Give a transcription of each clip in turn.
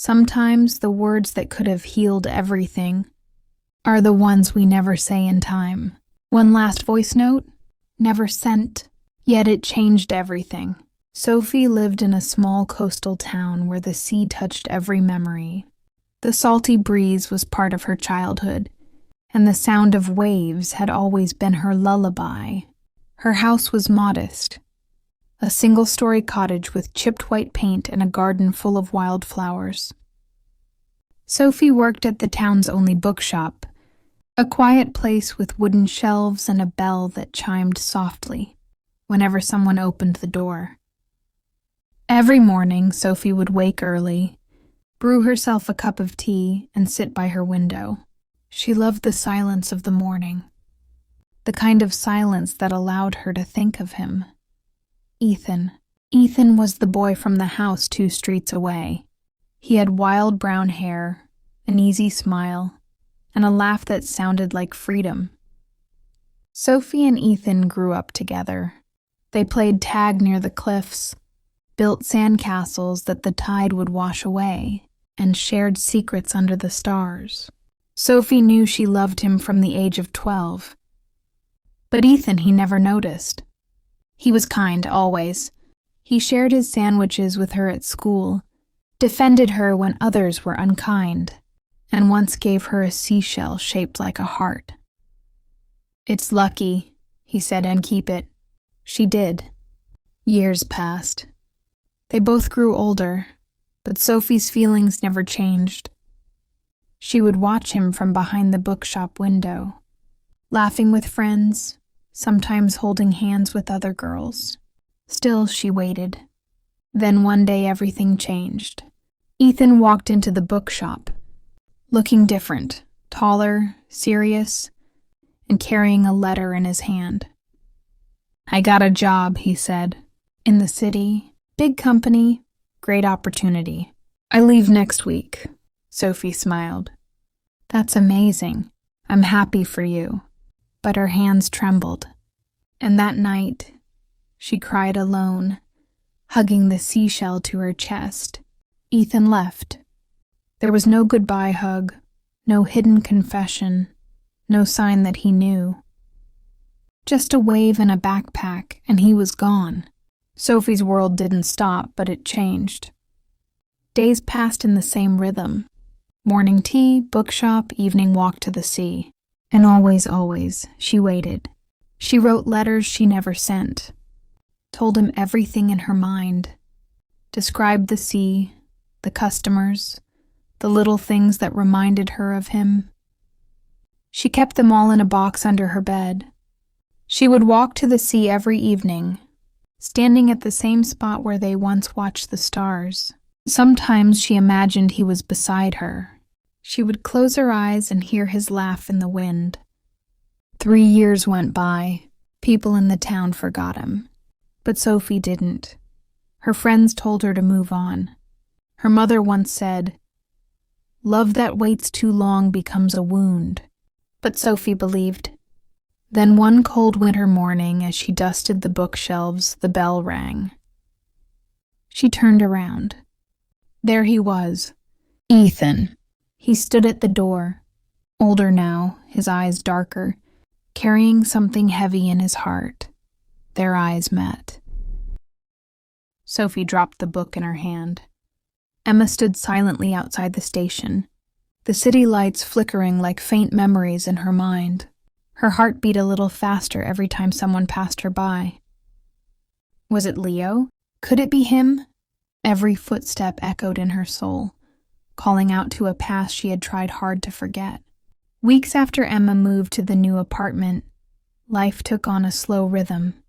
Sometimes the words that could have healed everything are the ones we never say in time. One last voice note, never sent, yet it changed everything. Sophie lived in a small coastal town where the sea touched every memory. The salty breeze was part of her childhood, and the sound of waves had always been her lullaby. Her house was modest, a single-story cottage with chipped white paint and a garden full of wildflowers. Sophie worked at the town's only bookshop, a quiet place with wooden shelves and a bell that chimed softly whenever someone opened the door. Every morning, Sophie would wake early, brew herself a cup of tea, and sit by her window. She loved the silence of the morning, the kind of silence that allowed her to think of him. Ethan. Ethan was the boy from the house 2 streets away. He had wild brown hair, an easy smile, and a laugh that sounded like freedom. Sophie and Ethan grew up together. They played tag near the cliffs, built sandcastles that the tide would wash away, and shared secrets under the stars. Sophie knew she loved him from the age of 12. But Ethan he never noticed. He was kind, always. He shared his sandwiches with her at school, defended her when others were unkind, and once gave her a seashell shaped like a heart. "It's lucky," he said, "and keep it." She did. Years passed. They both grew older, but Sophie's feelings never changed. She would watch him from behind the bookshop window, laughing with friends, sometimes holding hands with other girls. Still, she waited. Then one day everything changed. Ethan walked into the bookshop, looking different, taller, serious, and carrying a letter in his hand. "I got a job," he said, "in the city, big company, great opportunity. I leave next week." Sophie smiled. "That's amazing. I'm happy for you." But her hands trembled. And that night, she cried alone, hugging the seashell to her chest. Ethan left. There was no goodbye hug, no hidden confession, no sign that he knew. Just a wave and a backpack, and he was gone. Sophie's world didn't stop, but it changed. Days passed in the same rhythm. Morning tea, bookshop, evening walk to the sea. And always, she waited. She wrote letters she never sent, told him everything in her mind, described the sea, the customers, the little things that reminded her of him. She kept them all in a box under her bed. She would walk to the sea every evening, standing at the same spot where they once watched the stars. Sometimes she imagined he was beside her. She would close her eyes and hear his laugh in the wind. 3 years went by. People in the town forgot him. But Sophie didn't. Her friends told her to move on. Her mother once said, "Love that waits too long becomes a wound." But Sophie believed. Then one cold winter morning, as she dusted the bookshelves, the bell rang. She turned around. There he was, Ethan. He stood at the door, older now, his eyes darker, carrying something heavy in his heart. Their eyes met. Sophie dropped the book in her hand. Emma stood silently outside the station, the city lights flickering like faint memories in her mind. Her heart beat a little faster every time someone passed her by. Was it Leo? Could it be him? Every footstep echoed in her soul, calling out to a past she had tried hard to forget. Weeks after Emma moved to the new apartment, life took on a slow rhythm.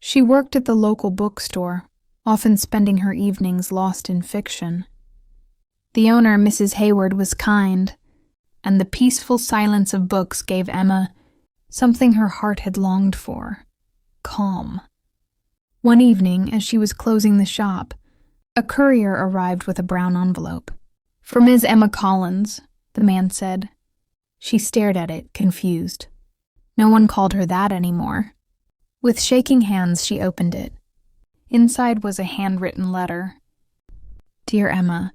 She worked at the local bookstore, often spending her evenings lost in fiction. The owner, Mrs. Hayward, was kind, and the peaceful silence of books gave Emma something her heart had longed for: calm. One evening, as she was closing the shop, a courier arrived with a brown envelope. "For Ms. Emma Collins," the man said. She stared at it, confused. No one called her that anymore. With shaking hands, she opened it. Inside was a handwritten letter. "Dear Emma,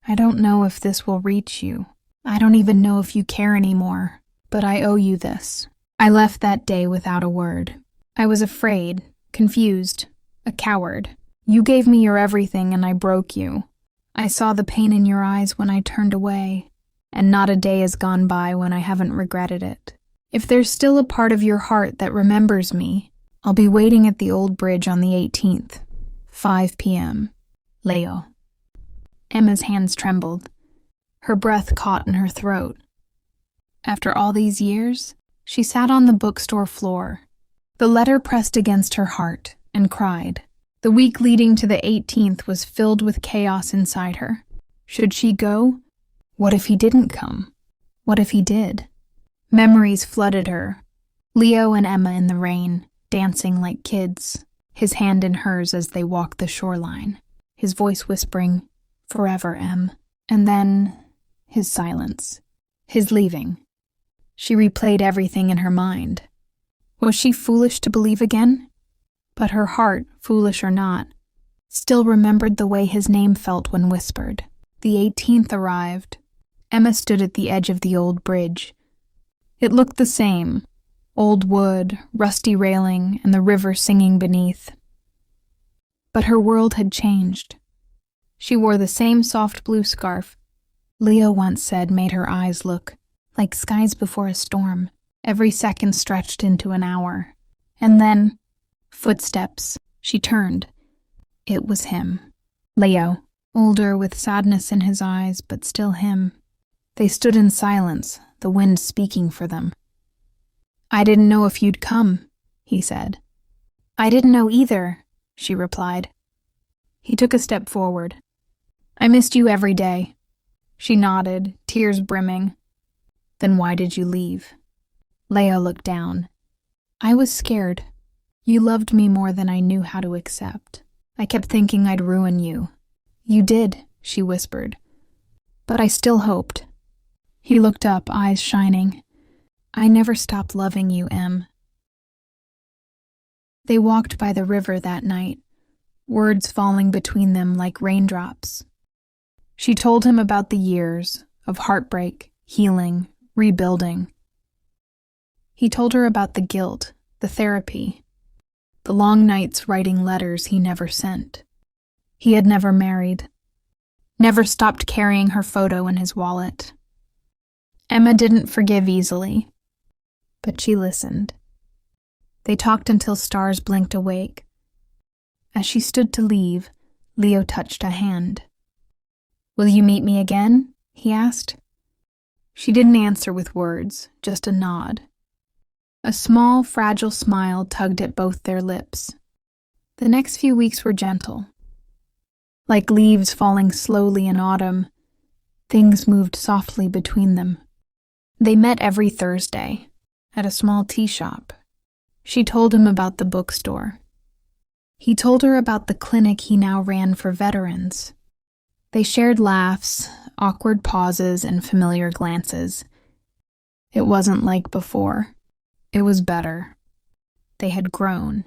I don't know if this will reach you. I don't even know if you care anymore, but I owe you this. I left that day without a word. I was afraid, confused, a coward. You gave me your everything and I broke you. I saw the pain in your eyes when I turned away, and not a day has gone by when I haven't regretted it. If there's still a part of your heart that remembers me, I'll be waiting at the old bridge on the 18th, 5 p.m. Leo. Emma's hands trembled. Her breath caught in her throat. After all these years, she sat on the bookstore floor, the letter pressed against her heart, and cried. The week leading to the 18th was filled with chaos inside her. Should she go? What if he didn't come? What if he did? Memories flooded her. Leo and Emma in the rain, dancing like kids, his hand in hers as they walked the shoreline, his voice whispering, "Forever, Em." And then, his silence, his leaving. She replayed everything in her mind. Was she foolish to believe again? But her heart, foolish or not, still remembered the way his name felt when whispered. The 18th arrived. Emma stood at the edge of the old bridge. It looked the same, old wood, rusty railing, and the river singing beneath. But her world had changed. She wore the same soft blue scarf Leo once said made her eyes look like skies before a storm. Every second stretched into an hour. And then, footsteps. She turned. It was him. Leo, older with sadness in his eyes, but still him. They stood in silence, the wind speaking for them. "I didn't know if you'd come," he said. "I didn't know either," she replied. He took a step forward. "I missed you every day." She nodded, tears brimming. "Then why did you leave?" Leo looked down. "I was scared. You loved me more than I knew how to accept. I kept thinking I'd ruin you." "You did," she whispered. "But I still hoped." He looked up, eyes shining. "I never stopped loving you, Em." They walked by the river that night, words falling between them like raindrops. She told him about the years of heartbreak, healing, rebuilding. He told her about the guilt, the therapy, the long nights writing letters he never sent. He had never married, never stopped carrying her photo in his wallet. Emma didn't forgive easily, but she listened. They talked until stars blinked awake. As she stood to leave, Leo touched a hand. "Will you meet me again?" he asked. She didn't answer with words, just a nod. A small, fragile smile tugged at both their lips. The next few weeks were gentle. Like leaves falling slowly in autumn, things moved softly between them. They met every Thursday, at a small tea shop. She told him about the bookstore. He told her about the clinic he now ran for veterans. They shared laughs, awkward pauses, and familiar glances. It wasn't like before. It was better. They had grown.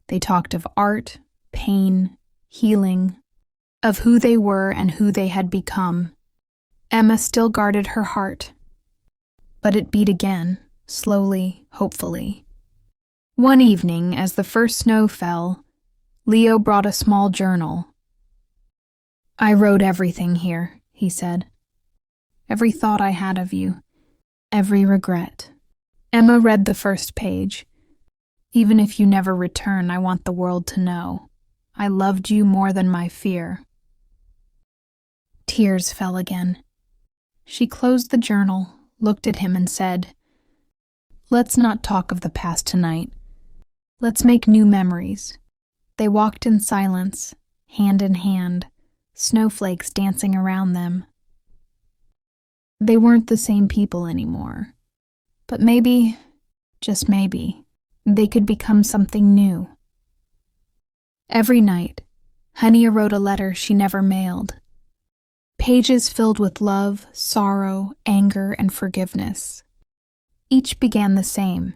They talked of art, pain, healing, of who they were and who they had become. Emma still guarded her heart, but it beat again, slowly, hopefully. One evening, as the first snow fell, Leo brought a small journal. "I wrote everything here," he said. "Every thought I had of you, every regret." Emma read the first page. "Even if you never return, I want the world to know. I loved you more than my fear." Tears fell again. She closed the journal, looked at him and said, "Let's not talk of the past tonight. Let's make new memories." They walked in silence, hand in hand, snowflakes dancing around them. They weren't the same people anymore. But maybe, just maybe, they could become something new. Every night, Hania wrote a letter she never mailed. Pages filled with love, sorrow, anger, and forgiveness. Each began the same.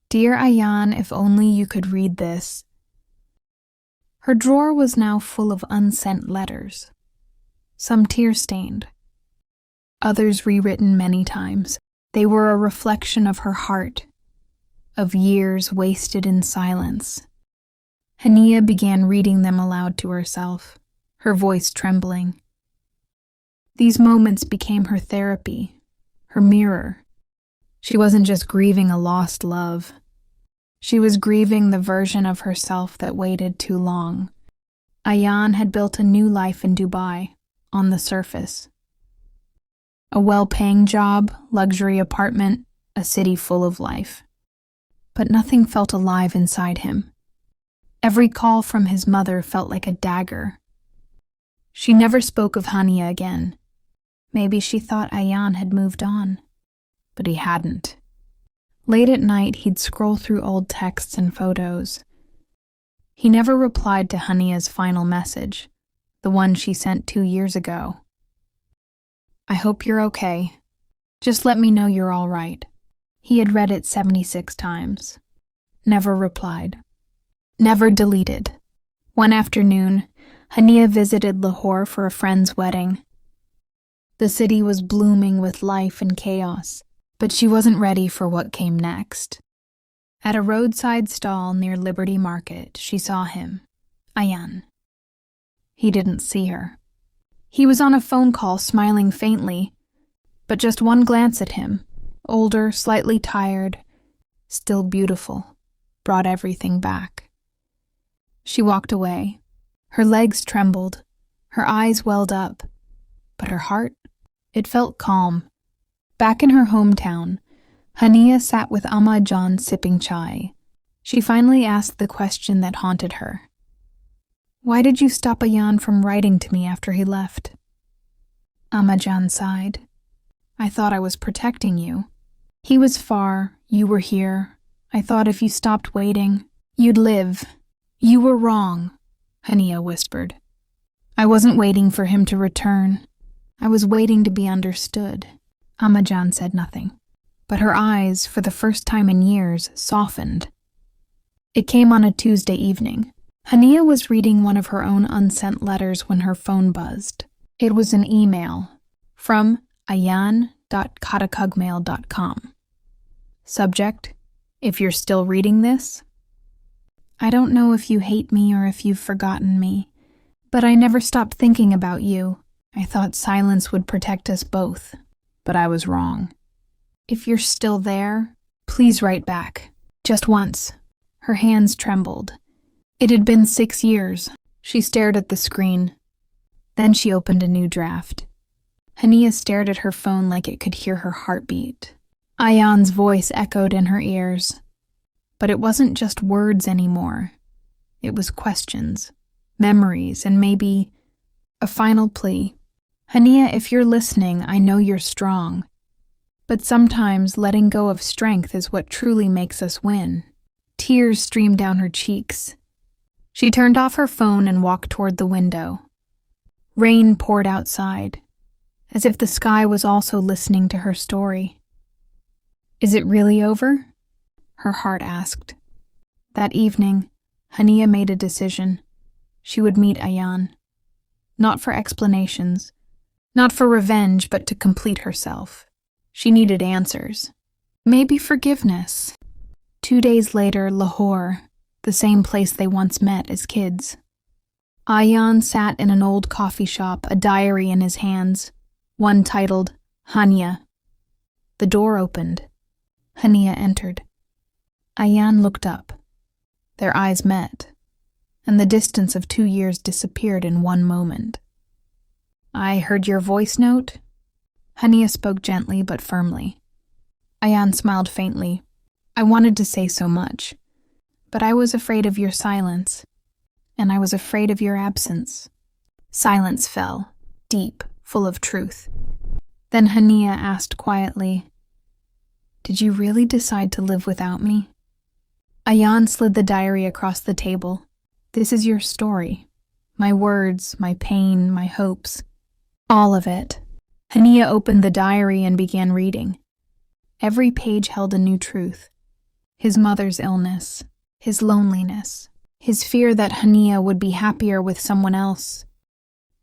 "Dear Ayan, if only you could read this." Her drawer was now full of unsent letters. some tear-stained, others rewritten many times. They were a reflection of her heart, of years wasted in silence. Hania began reading them aloud to herself, her voice trembling. These moments became her therapy, her mirror. She wasn't just grieving a lost love. She was grieving the version of herself that waited too long. Ayaan had built a new life in Dubai, on the surface. A well-paying job, luxury apartment, a city full of life. But nothing felt alive inside him. Every call from his mother felt like a dagger. She never spoke of Hania again. Maybe she thought Ayaan had moved on, but he hadn't. Late at night, he'd scroll through old texts and photos. He never replied to Hania's final message, the one she sent 2 years ago. I hope you're okay. Just let me know you're all right. He had read it 76 times. Never replied. Never deleted. One afternoon, Hania visited Lahore for a friend's wedding. The city was blooming with life and chaos, but she wasn't ready for what came next. At a roadside stall near Liberty Market, she saw him, Ayaan. He didn't see her. He was on a phone call, smiling faintly, but just one glance at him, older, slightly tired, still beautiful, brought everything back. She walked away. Her legs trembled, her eyes welled up, but her heart, it felt calm. Back in her hometown, Hania sat with Amma Jan sipping chai. She finally asked the question that haunted her. Why did you stop Ayaan from writing to me after he left? Amma Jan sighed. I thought I was protecting you. He was far, you were here. I thought if you stopped waiting, you'd live. You were wrong, Hania whispered. I wasn't waiting for him to return. I was waiting to be understood. Amma Jan said nothing, but her eyes, for the first time in years, softened. It came on a Tuesday evening. Hania was reading one of her own unsent letters when her phone buzzed. It was an email from ayaan.katakugmail.com. Subject, if you're still reading this. I don't know if you hate me or if you've forgotten me, but I never stopped thinking about you. I thought silence would protect us both, but I was wrong. If you're still there, please write back. Just once. Her hands trembled. It had been 6 years. She stared at the screen. Then she opened a new draft. Hania stared at her phone like it could hear her heartbeat. Ayaan's voice echoed in her ears. But it wasn't just words anymore. It was questions, memories, and maybe a final plea. Hania, if you're listening, I know you're strong. But sometimes letting go of strength is what truly makes us win. Tears streamed down her cheeks. She turned off her phone and walked toward the window. Rain poured outside, as if the sky was also listening to her story. Is it really over? Her heart asked. That evening, Hania made a decision. She would meet Ayaan. Not for explanations, not for revenge, but to complete herself. She needed answers. Maybe forgiveness. 2 days later, Lahore, the same place they once met as kids. Ayaan sat in an old coffee shop, a diary in his hands, one titled, Hania. The door opened. Hania entered. Ayaan looked up. Their eyes met, and the distance of 2 years disappeared in one moment. I heard your voice note? Hania spoke gently but firmly. Ayaan smiled faintly. I wanted to say so much, but I was afraid of your silence, and I was afraid of your absence. Silence fell, deep, full of truth. Then Hania asked quietly, Did you really decide to live without me? Ayaan slid the diary across the table. This is your story. My words, my pain, my hopes. All of it. Hania opened the diary and began reading. Every page held a new truth. His mother's illness, his loneliness, his fear that Hania would be happier with someone else.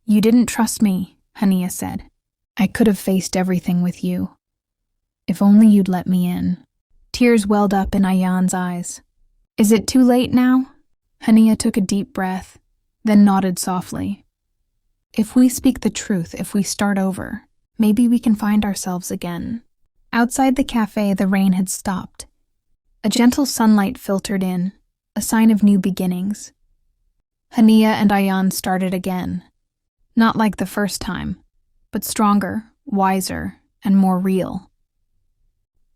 You didn't trust me, Hania said. I could have faced everything with you. If only you'd let me in. Tears welled up in Ayan's eyes. Is it too late now? Hania took a deep breath, then nodded softly. If we speak the truth, if we start over, maybe we can find ourselves again. Outside the cafe, the rain had stopped. A gentle sunlight filtered in, a sign of new beginnings. Hania and Ayan started again. Not like the first time, but stronger, wiser, and more real.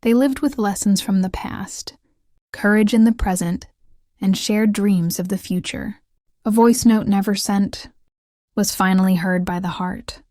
They lived with lessons from the past, courage in the present, and shared dreams of the future. A voice note never sent was finally heard by the heart.